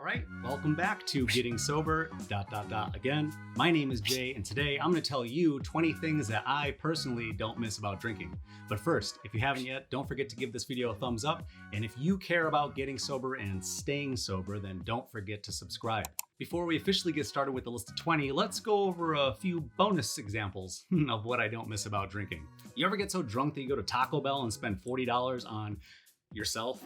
right, welcome back to Getting Sober, again. My name is Jay, and today I'm going to tell you 20 things that I personally don't miss about drinking. But first, if you haven't yet, don't forget to give this video a thumbs up. And if you care about getting sober and staying sober, then don't forget to subscribe. Before we officially get started with the list of 20, let's go over a few bonus examples of what I don't miss about drinking. You ever get so drunk that you go to Taco Bell and spend $40 on yourself?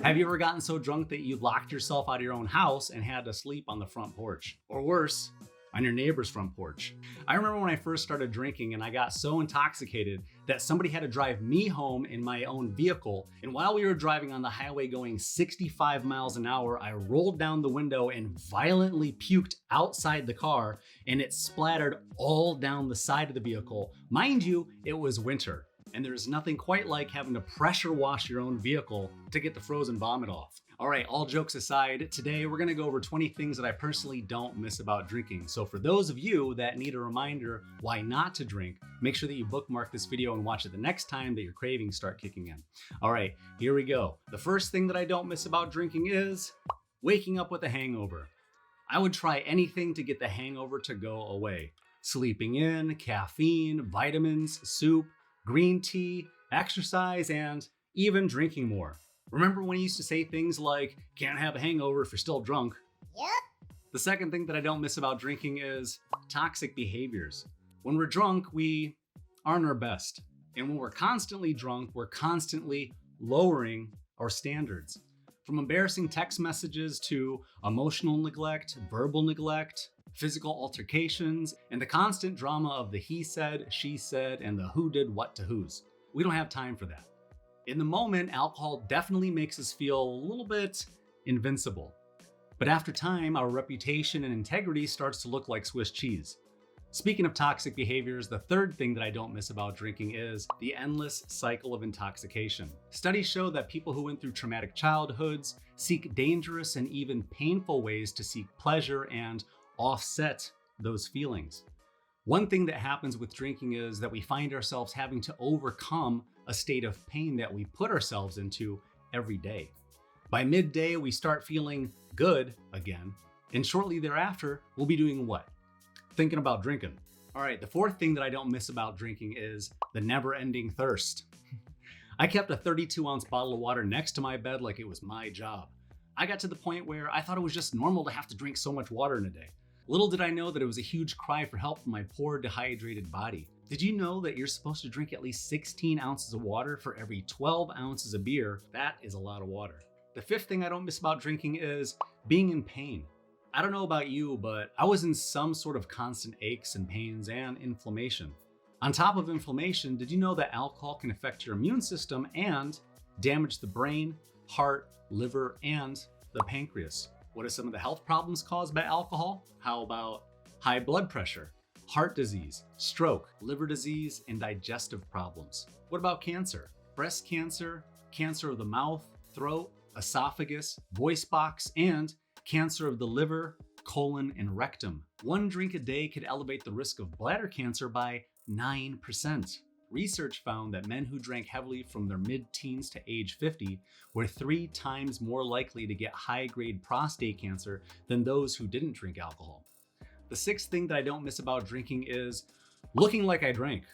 Have you ever gotten so drunk that you locked yourself out of your own house and had to sleep on the front porch? Or worse, on your neighbor's front porch? I remember when I first started drinking and I got so intoxicated that somebody had to drive me home in my own vehicle. And while we were driving on the highway going 65 miles an hour, I rolled down the window and violently puked outside the car, and it splattered all down the side of the vehicle. Mind you, it was winter. And there's nothing quite like having to pressure wash your own vehicle to get the frozen vomit off. All right, all jokes aside, today we're gonna go over 20 things that I personally don't miss about drinking. So for those of you that need a reminder why not to drink, make sure that you bookmark this video and watch it the next time that your cravings start kicking in. All right, here we go. The first thing that I don't miss about drinking is waking up with a hangover. I would try anything to get the hangover to go away. Sleeping in, caffeine, vitamins, soup, green tea, exercise, and even drinking more. Remember when you used to say things like, can't have a hangover if you're still drunk? Yep. The second thing that I don't miss about drinking is toxic behaviors. When we're drunk, we aren't our best. And when we're constantly drunk, we're constantly lowering our standards. From embarrassing text messages to emotional neglect, verbal neglect, physical altercations, and the constant drama of the he said, she said, and the who did what to whos. We don't have time for that. In the moment, alcohol definitely makes us feel a little bit invincible. But after time, our reputation and integrity starts to look like Swiss cheese. Speaking of toxic behaviors, the third thing that I don't miss about drinking is the endless cycle of intoxication. Studies show that people who went through traumatic childhoods seek dangerous and even painful ways to seek pleasure and offset those feelings. One thing that happens with drinking is that we find ourselves having to overcome a state of pain that we put ourselves into every day. By midday, we start feeling good again, and shortly thereafter, we'll be doing what? Thinking about drinking. All right, the fourth thing that I don't miss about drinking is the never-ending thirst. I kept a 32-ounce bottle of water next to my bed like it was my job. I got to the point where I thought it was just normal to have to drink so much water in a day. Little did I know that it was a huge cry for help from my poor dehydrated body. Did you know that you're supposed to drink at least 16 ounces of water for every 12 ounces of beer? That is a lot of water. The fifth thing I don't miss about drinking is being in pain. I don't know about you, but I was in some sort of constant aches and pains and inflammation. On top of inflammation, did you know that alcohol can affect your immune system and damage the brain, heart, liver, and the pancreas? What are some of the health problems caused by alcohol? How about high blood pressure, heart disease, stroke, liver disease, and digestive problems? What about cancer? Breast cancer, cancer of the mouth, throat, esophagus, voice box, and cancer of the liver, colon, and rectum. One drink a day could elevate the risk of bladder cancer by 9%. Research found that men who drank heavily from their mid-teens to age 50 were 3 times more likely to get high-grade prostate cancer than those who didn't drink alcohol. The sixth thing that I don't miss about drinking is looking like I drank.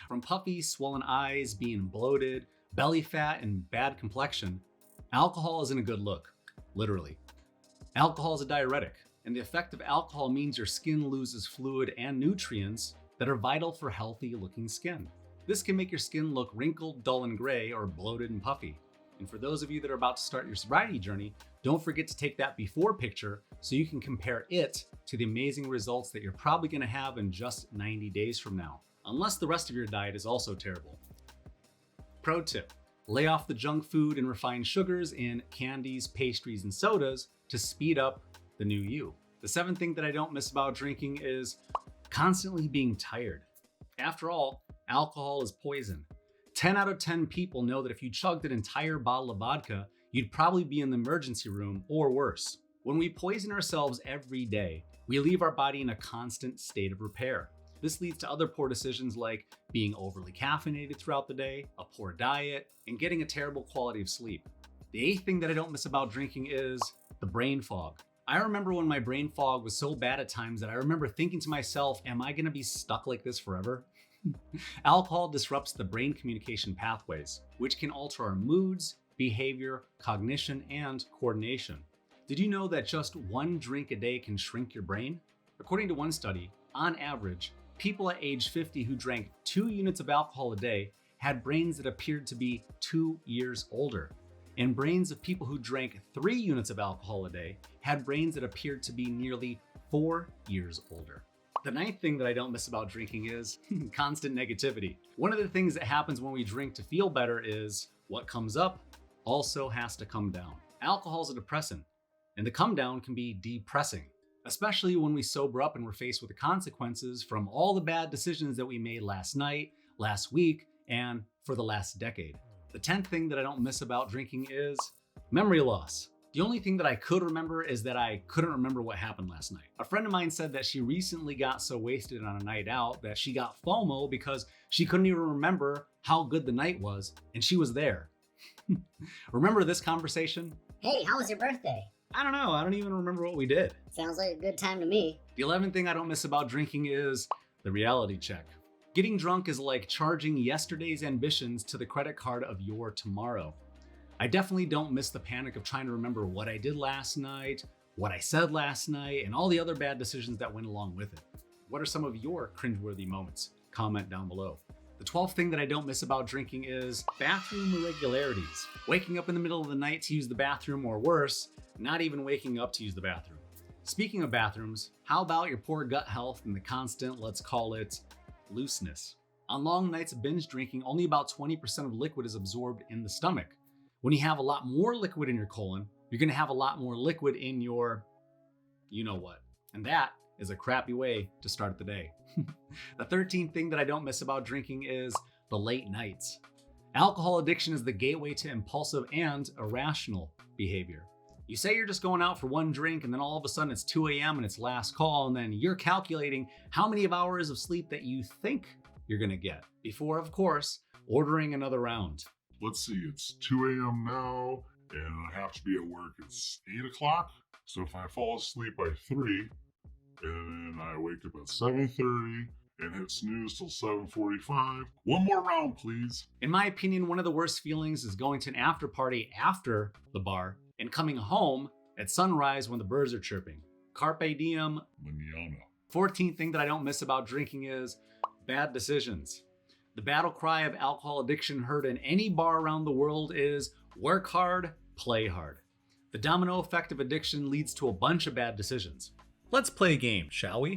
From puffy, swollen eyes, being bloated, belly fat, and bad complexion, alcohol isn't a good look, literally. Alcohol is a diuretic, and the effect of alcohol means your skin loses fluid and nutrients that are vital for healthy-looking skin. This can make your skin look wrinkled, dull, and gray, or bloated and puffy. And for those of you that are about to start your sobriety journey, don't forget to take that before picture so you can compare it to the amazing results that you're probably gonna have in just 90 days from now, unless the rest of your diet is also terrible. Pro tip, lay off the junk food and refined sugars in candies, pastries, and sodas to speed up the new you. The seventh thing that I don't miss about drinking is constantly being tired. After all, alcohol is poison. 10 out of 10 people know that if you chugged an entire bottle of vodka, you'd probably be in the emergency room or worse. When we poison ourselves every day, we leave our body in a constant state of repair. This leads to other poor decisions like being overly caffeinated throughout the day, a poor diet, and getting a terrible quality of sleep. The eighth thing that I don't miss about drinking is the brain fog. I remember when my brain fog was so bad at times that I remember thinking to myself, am I gonna be stuck like this forever? Alcohol disrupts the brain communication pathways, which can alter our moods, behavior, cognition, and coordination. Did you know that just one drink a day can shrink your brain? According to one study, on average, people at age 50 who drank 2 units of alcohol a day had brains that appeared to be 2 years older. And brains of people who drank 3 units of alcohol a day had brains that appeared to be nearly 4 years older. The ninth thing that I don't miss about drinking is constant negativity. One of the things that happens when we drink to feel better is what comes up also has to come down. Alcohol is a depressant, and the come down can be depressing, especially when we sober up and we're faced with the consequences from all the bad decisions that we made last night, last week, and for the last decade. The 10th thing that I don't miss about drinking is memory loss. The only thing that I could remember is that I couldn't remember what happened last night. A friend of mine said that she recently got so wasted on a night out that she got FOMO because she couldn't even remember how good the night was, and she was there. Remember this conversation? Hey, how was your birthday? I don't know. I don't even remember what we did. Sounds like a good time to me. The 11th thing I don't miss about drinking is the reality check. Getting drunk is like charging yesterday's ambitions to the credit card of your tomorrow. I definitely don't miss the panic of trying to remember what I did last night, what I said last night, and all the other bad decisions that went along with it. What are some of your cringeworthy moments? Comment down below. The 12th thing that I don't miss about drinking is bathroom irregularities. Waking up in the middle of the night to use the bathroom, or worse, not even waking up to use the bathroom. Speaking of bathrooms, how about your poor gut health and the constant, let's call it, looseness? On long nights of binge drinking, only about 20% of liquid is absorbed in the stomach. When you have a lot more liquid in your colon, you're gonna have a lot more liquid in your you know what. And that is a crappy way to start the day. The 13th thing that I don't miss about drinking is the late nights. Alcohol addiction is the gateway to impulsive and irrational behavior. You say you're just going out for one drink and then all of a sudden it's 2 a.m. and it's last call, and then you're calculating how many hours of sleep that you think you're gonna get before, of course, ordering another round. Let's see, it's 2 a.m. now, and I have to be at work. It's 8 o'clock. So if I fall asleep by 3, and then I wake up at 7:30 and hit snooze till 7:45, one more round, please. In my opinion, one of the worst feelings is going to an after party after the bar and coming home at sunrise when the birds are chirping. Carpe diem Manana. 14th thing that I don't miss about drinking is bad decisions. The battle cry of alcohol addiction heard in any bar around the world is work hard, play hard. The domino effect of addiction leads to a bunch of bad decisions. Let's play a game, shall we?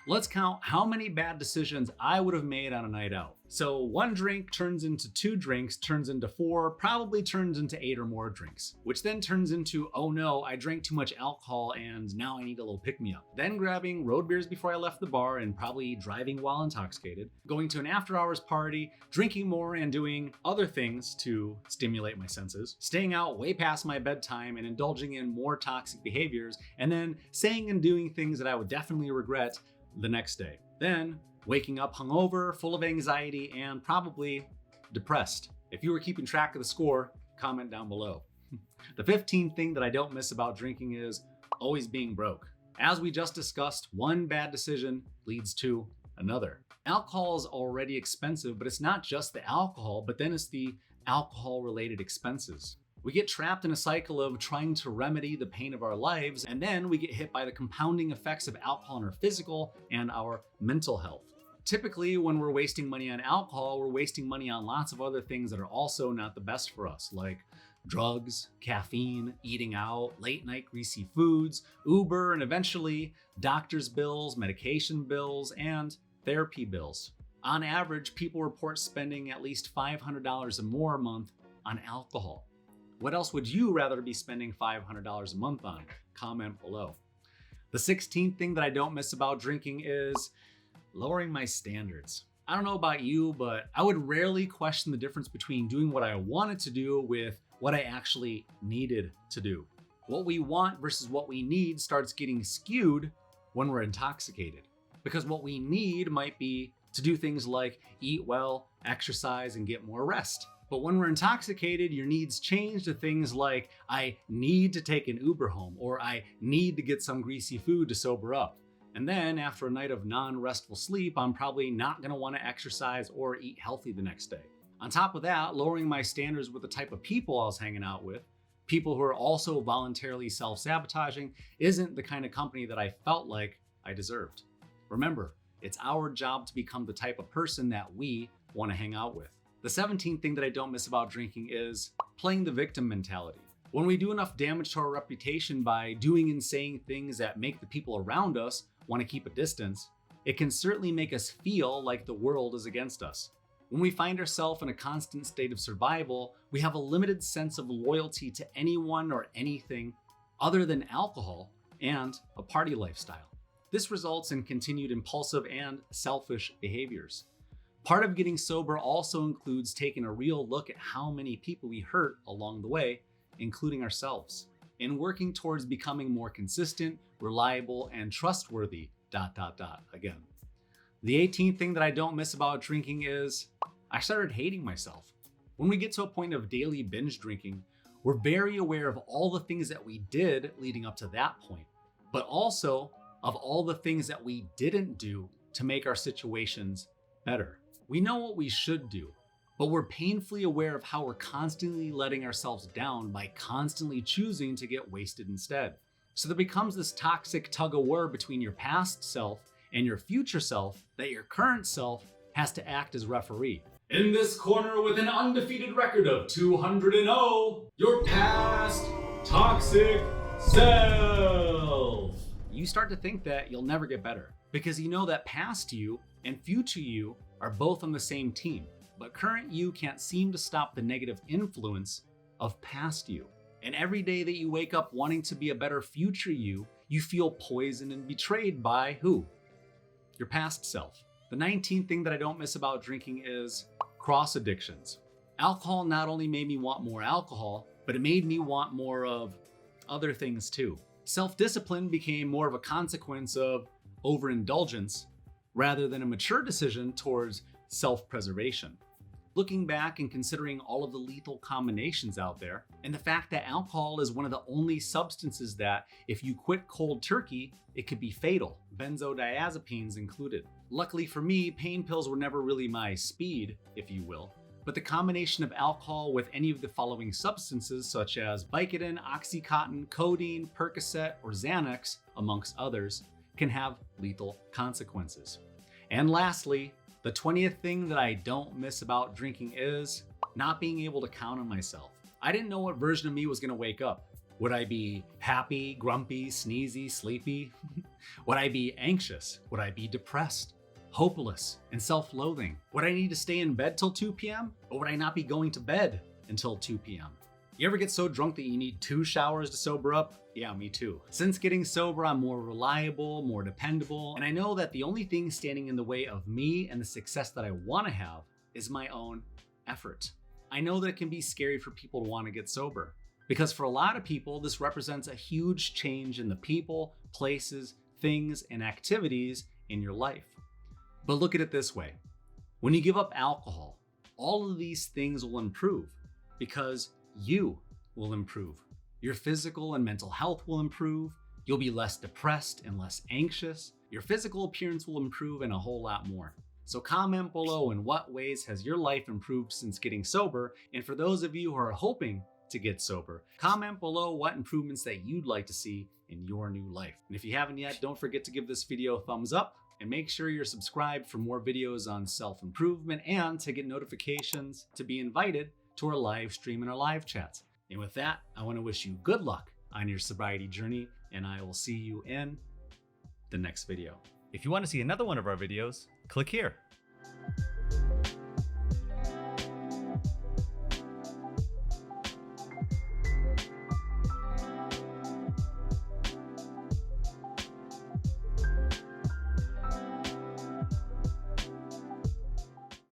Let's count how many bad decisions I would have made on a night out. So 1 drink turns into 2 drinks, turns into 4, probably turns into 8 or more drinks, which then turns into, oh no, I drank too much alcohol and now I need a little pick-me-up. Then grabbing road beers before I left the bar and probably driving while intoxicated, going to an after-hours party, drinking more and doing other things to stimulate my senses, staying out way past my bedtime and indulging in more toxic behaviors, and then saying and doing things that I would definitely regret the next day. Then waking up hungover, full of anxiety, and probably depressed. If you were keeping track of the score, comment down below. The 15th thing that I don't miss about drinking is always being broke. As we just discussed, one bad decision leads to another. Alcohol is already expensive, but it's not just the alcohol, but then it's the alcohol-related expenses. We get trapped in a cycle of trying to remedy the pain of our lives, and then we get hit by the compounding effects of alcohol on our physical and our mental health. Typically, when we're wasting money on alcohol, we're wasting money on lots of other things that are also not the best for us, like drugs, caffeine, eating out, late night greasy foods, Uber, and eventually doctor's bills, medication bills, and therapy bills. On average, people report spending at least $500 or more a month on alcohol. What else would you rather be spending $500 a month on? Comment below. The 16th thing that I don't miss about drinking is lowering my standards. I don't know about you, but I would rarely question the difference between doing what I wanted to do with what I actually needed to do. What we want versus what we need starts getting skewed when we're intoxicated, because what we need might be to do things like eat well, exercise, and get more rest. But when we're intoxicated, your needs change to things like, I need to take an Uber home, or I need to get some greasy food to sober up. And then after a night of non-restful sleep, I'm probably not gonna wanna exercise or eat healthy the next day. On top of that, lowering my standards with the type of people I was hanging out with, people who are also voluntarily self-sabotaging, isn't the kind of company that I felt like I deserved. Remember, it's our job to become the type of person that we wanna hang out with. The 17th thing that I don't miss about drinking is playing the victim mentality. When we do enough damage to our reputation by doing and saying things that make the people around us want to keep a distance, it can certainly make us feel like the world is against us. When we find ourselves in a constant state of survival, we have a limited sense of loyalty to anyone or anything other than alcohol and a party lifestyle. This results in continued impulsive and selfish behaviors. Part of getting sober also includes taking a real look at how many people we hurt along the way, including ourselves, and working towards becoming more consistent, reliable, and trustworthy, ... again. The 18th thing that I don't miss about drinking is I started hating myself. When we get to a point of daily binge drinking, we're very aware of all the things that we did leading up to that point, but also of all the things that we didn't do to make our situations better. We know what we should do, but we're painfully aware of how we're constantly letting ourselves down by constantly choosing to get wasted instead. So there becomes this toxic tug of war between your past self and your future self that your current self has to act as referee. In this corner with an undefeated record of 200-0, your past toxic self. You start to think that you'll never get better because you know that past you and future you are both on the same team, but current you can't seem to stop the negative influence of past you. And every day that you wake up wanting to be a better future you, you feel poisoned and betrayed by who? Your past self. The 19th thing that I don't miss about drinking is cross addictions. Alcohol not only made me want more alcohol, but it made me want more of other things too. Self-discipline became more of a consequence of overindulgence rather than a mature decision towards self-preservation. Looking back and considering all of the lethal combinations out there, and the fact that alcohol is one of the only substances that, if you quit cold turkey, it could be fatal, benzodiazepines included. Luckily for me, pain pills were never really my speed, if you will, but the combination of alcohol with any of the following substances such as Vicodin, Oxycontin, codeine, Percocet, or Xanax, amongst others, can have lethal consequences. And lastly, the 20th thing that I don't miss about drinking is not being able to count on myself. I didn't know what version of me was gonna wake up. Would I be happy, grumpy, sneezy, sleepy? Would I be anxious? Would I be depressed, hopeless, and self-loathing? Would I need to stay in bed till 2 p.m.? Or would I not be going to bed until 2 p.m.? You ever get so drunk that you need 2 showers to sober up? Yeah, me too. Since getting sober, I'm more reliable, more dependable, and I know that the only thing standing in the way of me and the success that I want to have is my own effort. I know that it can be scary for people to want to get sober, because for a lot of people, this represents a huge change in the people, places, things, and activities in your life. But look at it this way. When you give up alcohol, all of these things will improve because you will improve. Your physical and mental health will improve. You'll be less depressed and less anxious. Your physical appearance will improve and a whole lot more. So comment below in what ways has your life improved since getting sober. And for those of you who are hoping to get sober, comment below what improvements that you'd like to see in your new life. And if you haven't yet, don't forget to give this video a thumbs up and make sure you're subscribed for more videos on self-improvement and to get notifications to be invited to our live stream and our live chats. And with that, I want to wish you good luck on your sobriety journey, and I will see you in the next video. If you want to see another one of our videos, click here.